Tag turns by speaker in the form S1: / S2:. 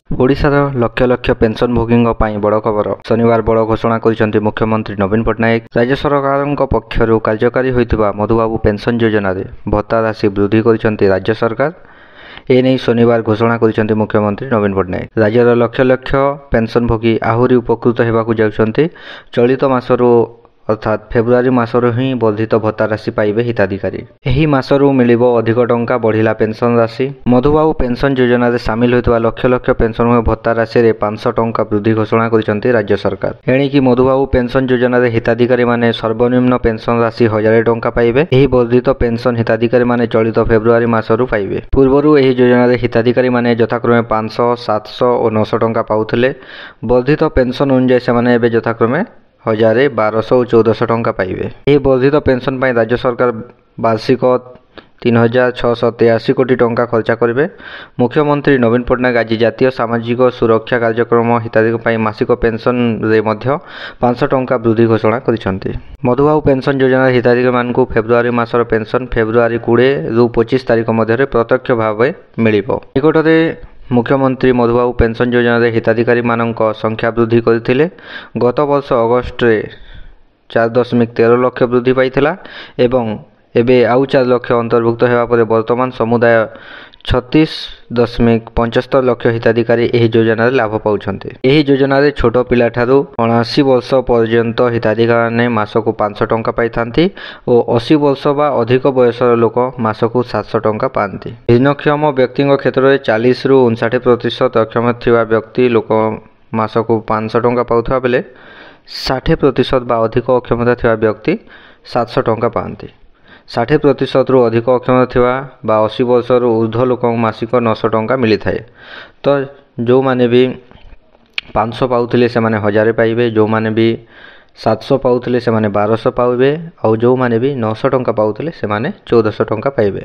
S1: ओडिशार लक्ष लक्ष पेंशनभोगी बड़ खबर। शनिवार बड़ घोषणा कर मुख्यमंत्री नवीन पट्टनायक। राज्य सरकार पक्षर कार्यकारी होता मधुबाबू पेंशन योजना भत्ता राशि वृद्धि कर राज्य सरकार। एने शनिवार घोषणा कर मुख्यमंत्री नवीन पट्टनायक। राज्यर लक्ष लक्ष पेंशनभोगी आहरी उपकृत होगा जाउछन्ति। चलित मासरू अर्थात फेब्रुआरी मासरू ही वर्धित भत्ता राशि पाइबे हिताधिकारी। एही मासरू मिलिबो अधिक टंका बढ़िला पेंशन राशि। मधुबाबू पेंशन योजना रे शामिल होइतबा लक्ष लक्ष पेंशन भत्ता राशि रे 500 टंका वृद्धि घोषणा करिसंति राज्य सरकार। एणिकी मधुबाबू पेंशन योजना रे हिताधिकारी माने सर्वनिम्न पेंशन राशि 1000 टंका पाइबे। एही वर्धित पेंशन हिताधिकारी माने चलित फेब्रुआरी मासरू पाइबे। पूर्वरु एही योजना रे हिताधिकारी माने यथाक्रमे 500, 700 और 900 टंका पाउथिले। वर्धित पेंशन अनुसार सेमाने एबे यथाक्रमे 1000, 1200 और 1400 टंका पाइबे। यह वर्धित पेंशन पर राज्य सरकार वार्षिक 3683 कोटी टंका खर्चा करेंगे। मुख्यमंत्री नवीन पट्टनायक आज जातीय सामाजिक सुरक्षा कार्यक्रम हिताधिकारी मासिक पेंशन रे 500 टंका वृद्धि घोषणा कर मधुबाबू पेंशन योजना हिताधिकारी मानक फेब्रुआरी मासर पेंशन फेब्रुआरी 20 रु 25 तारिख मध्य प्रत्यक्ष भाव मिल। निकटरे मुख्यमंत्री मधुबाबू पेंशन योजना हिताधिकारी मानक संख्या वृद्धि करथिले। गत वर्ष अगस्ट रे 4.13 लाख वृद्धि पाइथिला एवं एबे आउ 4 लाख अंतर्भुक्त हेबा परे वर्तमान समुदाय 36.75 लाख हिताधिकारी एही योजना लाभ पाउछन्ते। एही योजना रे छोट पिला ठारू 79 वर्ष पर्यंत हिताधिकारी ने मासकु 500 टंका पाइथांती और 80 वर्ष बा अधिक बयसर लोक मासकु 700 टंका पाती। भिन्नक्षम व्यक्ति क्षेत्र में 40 रु 59% अक्षम थिबा व्यक्ति लोक मासकु 500 टंका पाउथबा बेले 60% बा अधिक अक्षमता थिबा व्यक्ति 700 टंका पाती। 60% रु अधिक अक्षमता थिबा बा 80 वर्ष रु ऊर्ध्व लोक मासिक 900 टंका मिली थाए। तो जो माने भी 500 पाउथिले से माने 1000 पाइबे। जो माने भी 700 पाउथिले से माने 1200 पाइबे और जो माने भी 900 टंका पाउथिले से माने 1400 टंका पाइबे।